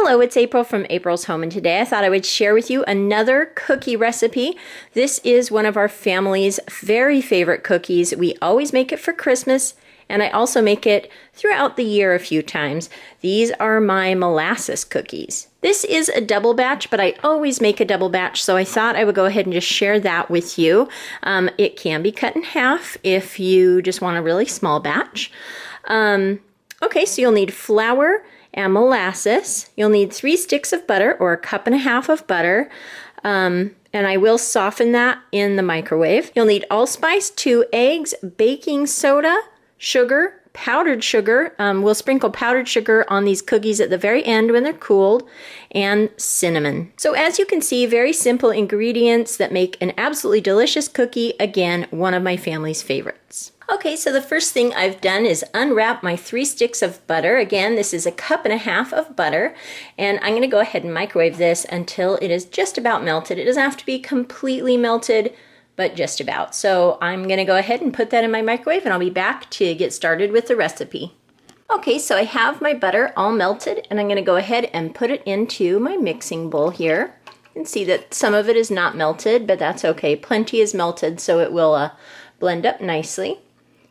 Hello, it's April from April's Home, and today I thought I would share with you another cookie recipe. This is one of our family's very favorite cookies. We always make it for Christmas, and I also make it throughout the year a few times. These are my molasses cookies. This is a double batch, but I always make a double batch, so I thought I would go ahead and just share that with you. It can be cut in half if you just want a really small batch. Okay, so you'll need flour and molasses. You'll need 3 sticks of butter or 1.5 cups of butter. And I will soften that in the microwave. You'll need allspice, 2 eggs, baking soda, sugar, powdered sugar. We'll sprinkle powdered sugar on these cookies at the very end when they're cooled, and cinnamon. So as you can see, very simple ingredients that make an absolutely delicious cookie. Again, one of my family's favorites. Okay, so the first thing I've done is unwrap my 3 sticks of butter. Again, this is 1.5 cups of butter, and I'm going to go ahead and microwave this until it is just about melted. It doesn't have to be completely melted, but just about. So I'm going to go ahead and put that in my microwave, and I'll be back to get started with the recipe. Okay, so I have my butter all melted, and I'm going to go ahead and put it into my mixing bowl here. You can see that some of it is not melted, but that's okay. Plenty is melted, so it will blend up nicely.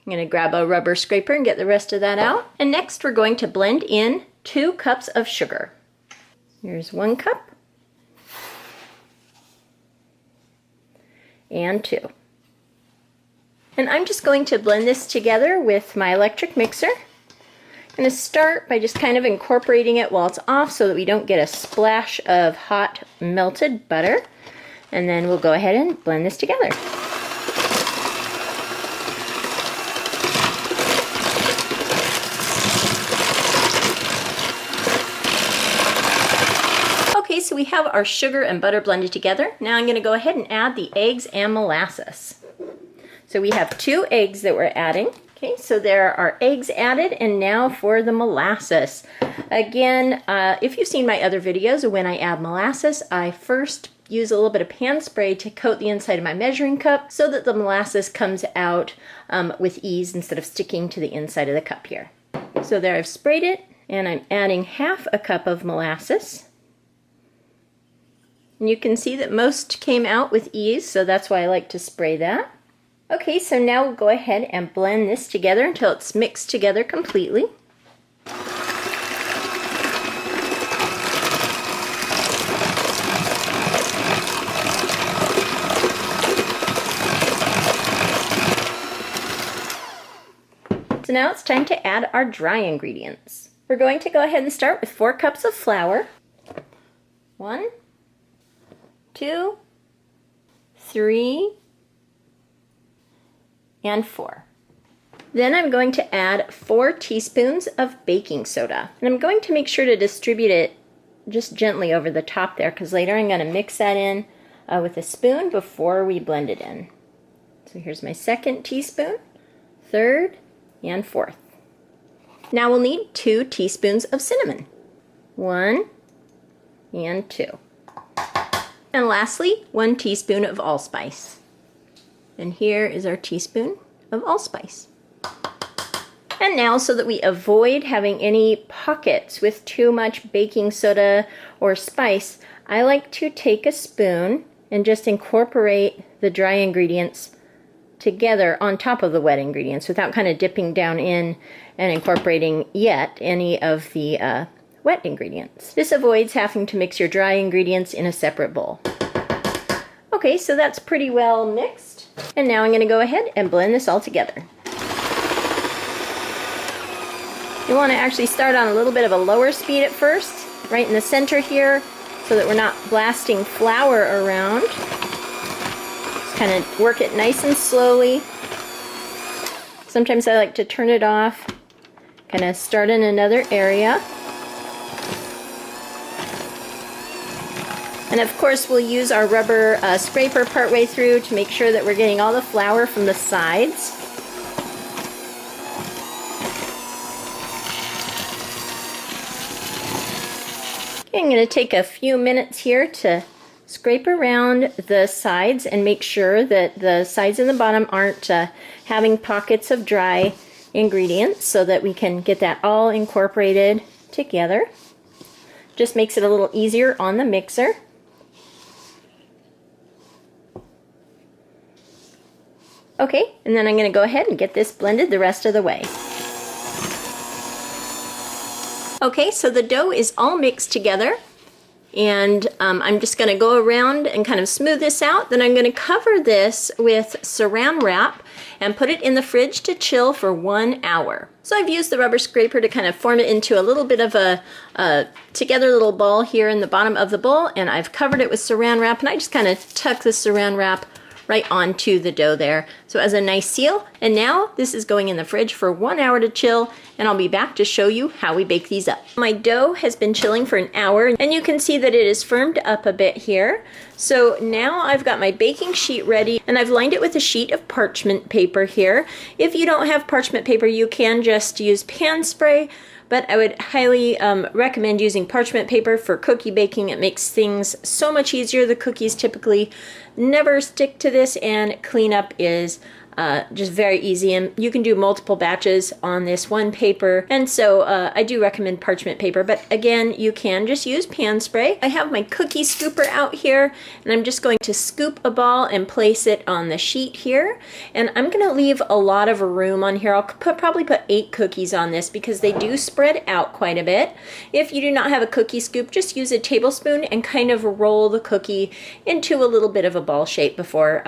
I'm going to grab a rubber scraper and get the rest of that out. And next we're going to blend in 2 cups of sugar. Here's 1 cup. And 2. And I'm just going to blend this together with my electric mixer. I'm going to start by just kind of incorporating it while it's off so that we don't get a splash of hot melted butter. And then we'll go ahead and blend this together. Okay, so we have our sugar and butter blended together. Now I'm going to go ahead and add the eggs and molasses. So we have 2 eggs that we're adding. Okay, so there are eggs added, and now for the molasses. Again, if you've seen my other videos, when I add molasses, I first use a little bit of pan spray to coat the inside of my measuring cup so that the molasses comes out with ease instead of sticking to the inside of the cup here. So there I've sprayed it, and I'm adding 1/2 cup of molasses. And you can see that most came out with ease, so that's why I like to spray that. Okay, so now we'll go ahead and blend this together until it's mixed together completely. So now it's time to add our dry ingredients. We're going to go ahead and start with 4 cups of flour. 1, 2, 3, and 4. Then I'm going to add 4 teaspoons of baking soda. And I'm going to make sure to distribute it just gently over the top there, because later I'm going to mix that in with a spoon before we blend it in. So here's my 2nd teaspoon, 3rd, and 4th. Now we'll need 2 teaspoons of cinnamon. 1 and 2. And lastly, 1 teaspoon of allspice. And here is our teaspoon of allspice. And now, so that we avoid having any pockets with too much baking soda or spice, I like to take a spoon and just incorporate the dry ingredients together on top of the wet ingredients without kind of dipping down in and incorporating yet any of the wet ingredients. This avoids having to mix your dry ingredients in a separate bowl. Okay, so that's pretty well mixed. And now I'm going to go ahead and blend this all together. You want to actually start on a little bit of a lower speed at first, right in the center here, so that we're not blasting flour around. Just kind of work it nice and slowly. Sometimes I like to turn it off, kind of start in another area. And of course we'll use our rubber scraper partway through to make sure that we're getting all the flour from the sides. Okay, I'm going to take a few minutes here to scrape around the sides and make sure that the sides and the bottom aren't having pockets of dry ingredients, so that we can get that all incorporated together. Just makes it a little easier on the mixer. Okay, and then I'm going to go ahead and get this blended the rest of the way. Okay, so the dough is all mixed together, and I'm just going to go around and kind of smooth this out. Then I'm going to cover this with saran wrap and put it in the fridge to chill for 1 hour. So I've used the rubber scraper to kind of form it into a little bit of a together little ball here in the bottom of the bowl, and I've covered it with saran wrap, and I just kind of tuck the saran wrap right onto the dough there. So as a nice seal. And now this is going in the fridge for 1 hour to chill, and I'll be back to show you how we bake these up. My dough has been chilling for 1 hour, and you can see that it is firmed up a bit here. So now I've got my baking sheet ready, and I've lined it with a sheet of parchment paper here. If you don't have parchment paper, you can just use pan spray, but I would highly recommend using parchment paper for cookie baking. It makes things so much easier. The cookies typically never stick to this, and cleanup is just very easy, and you can do multiple batches on this one paper, and so I do recommend parchment paper, but again, you can just use pan spray. I have my cookie scooper out here, and I'm just going to scoop a ball and place it on the sheet here, and I'm going to leave a lot of room on here. I'll probably put 8 cookies on this because they do spread out quite a bit. If you do not have a cookie scoop, just use a tablespoon and kind of roll the cookie into a little bit of a ball shape before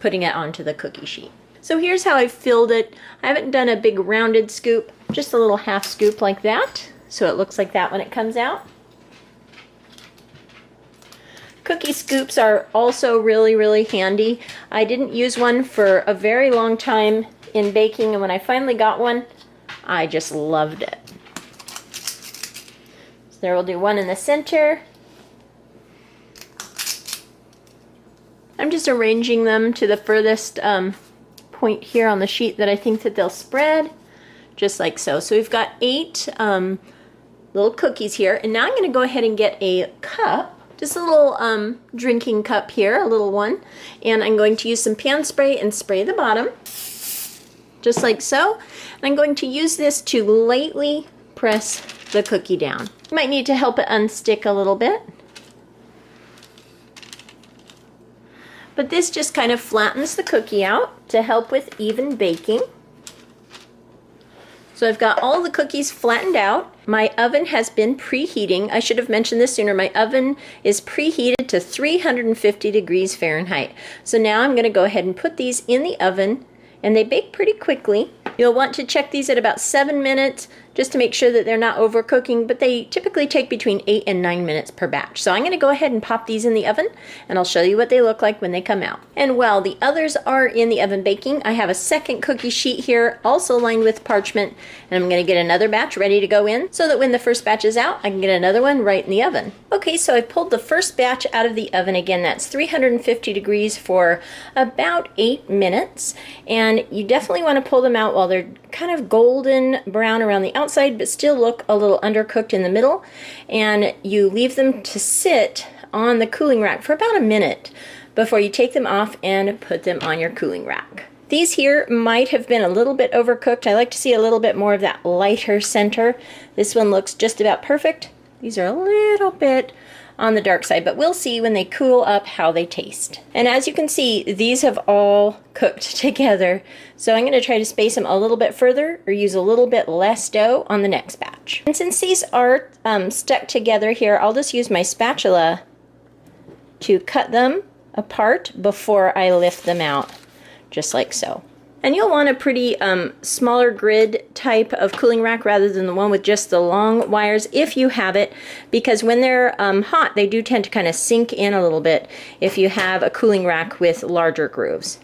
putting it onto the cookie sheet. So here's how I filled it. I haven't done a big rounded scoop, just a little half scoop like that. So it looks like that when it comes out. Cookie scoops are also really, really handy. I didn't use one for a very long time in baking, and when I finally got one, I just loved it. So there we'll do one in the center. I'm just arranging them to the furthest point here on the sheet that I think that they'll spread, just like so. So we've got 8 little cookies here, and now I'm going to go ahead and get a cup, just a little drinking cup here, a little one, and I'm going to use some pan spray and spray the bottom, just like so. And I'm going to use this to lightly press the cookie down. You might need to help it unstick a little bit. But this just kind of flattens the cookie out to help with even baking. So I've got all the cookies flattened out. My oven has been preheating. I should have mentioned this sooner. My oven is preheated to 350 degrees Fahrenheit. So now I'm going to go ahead and put these in the oven, and they bake pretty quickly. You'll want to check these at about 7 minutes just to make sure that they're not overcooking, but they typically take between 8 and 9 minutes per batch. So I'm going to go ahead and pop these in the oven, and I'll show you what they look like when they come out. And while the others are in the oven baking, I have a second cookie sheet here, also lined with parchment, and I'm going to get another batch ready to go in so that when the first batch is out, I can get another one right in the oven. Okay, so I pulled the first batch out of the oven. Again, that's 350 degrees for about 8 minutes, and you definitely want to pull them out while they're kind of golden brown around the outside, but still look a little undercooked in the middle. And you leave them to sit on the cooling rack for about a minute before you take them off and put them on your cooling rack. These here might have been a little bit overcooked. I like to see a little bit more of that lighter center. This one looks just about perfect. These are a little bit on the dark side, but we'll see when they cool up how they taste. And as you can see, these have all cooked together. So I'm going to try to space them a little bit further or use a little bit less dough on the next batch. And since these are stuck together here, I'll just use my spatula to cut them apart before I lift them out, just like so. And you'll want a pretty smaller grid type of cooling rack rather than the one with just the long wires if you have it, because when they're hot, they do tend to kind of sink in a little bit if you have a cooling rack with larger grooves.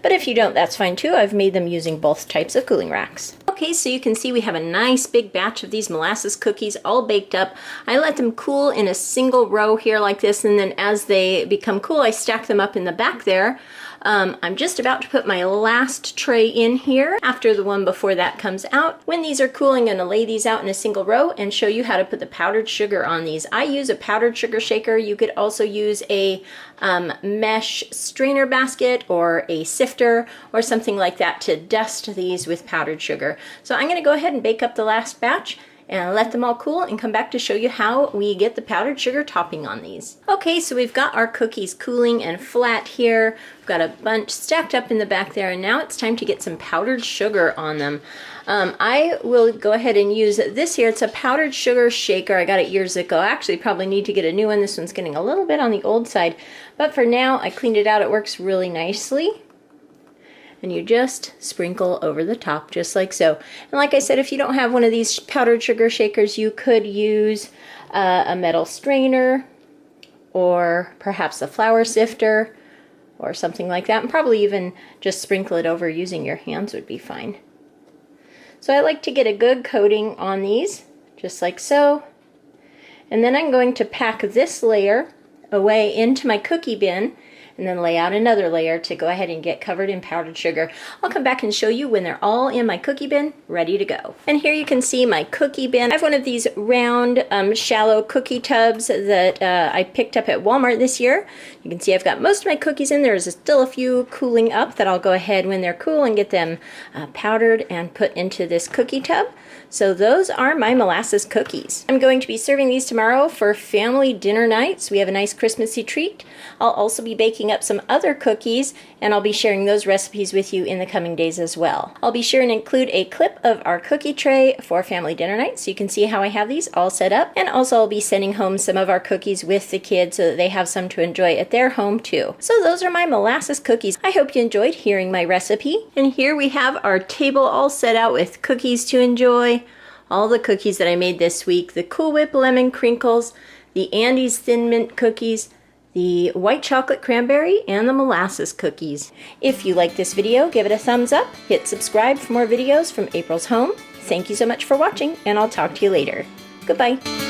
But if you don't, that's fine too. I've made them using both types of cooling racks. Okay, so you can see we have a nice big batch of these molasses cookies all baked up. I let them cool in a single row here like this, and then as they become cool, I stack them up in the back there. I'm just about to put my last tray in here after the one before that comes out. When these are cooling, I'm going to lay these out in a single row and show you how to put the powdered sugar on these. I use a powdered sugar shaker. You could also use a mesh strainer basket or a sifter or something like that to dust these with powdered sugar. So I'm going to go ahead and bake up the last batch, and let them all cool and come back to show you how we get the powdered sugar topping on these. Okay, so we've got our cookies cooling and flat here. We've got a bunch stacked up in the back there, and now it's time to get some powdered sugar on them. I will go ahead and use this here. It's a powdered sugar shaker. I got it years ago. I actually probably need to get a new one. This one's getting a little bit on the old side, but for now I cleaned it out. It works really nicely. And you just sprinkle over the top just like so. And like I said, if you don't have one of these powdered sugar shakers, you could use a metal strainer or perhaps a flour sifter or something like that, and probably even just sprinkle it over using your hands would be fine. So I like to get a good coating on these just like so, and then I'm going to pack this layer away into my cookie bin and then lay out another layer to go ahead and get covered in powdered sugar. I'll come back and show you when they're all in my cookie bin, ready to go. And here you can see my cookie bin. I have one of these round, shallow cookie tubs that I picked up at Walmart this year. You can see I've got most of my cookies in. There's still a few cooling up that I'll go ahead when they're cool and get them powdered and put into this cookie tub. So those are my molasses cookies. I'm going to be serving these tomorrow for family dinner nights. We have a nice Christmassy treat. I'll also be baking up some other cookies, and I'll be sharing those recipes with you in the coming days as well. I'll be sure and include a clip of our cookie tray for family dinner night so you can see how I have these all set up, and also I'll be sending home some of our cookies with the kids so that they have some to enjoy at their home too. So those are my molasses cookies. I hope you enjoyed hearing my recipe. And here we have our table all set out with cookies to enjoy. All the cookies that I made this week: the Cool Whip lemon crinkles, the Andes thin mint cookies, the white chocolate cranberry, and the molasses cookies. If you like this video, give it a thumbs up, hit subscribe for more videos from April's Home. Thank you so much for watching, and I'll talk to you later. Goodbye.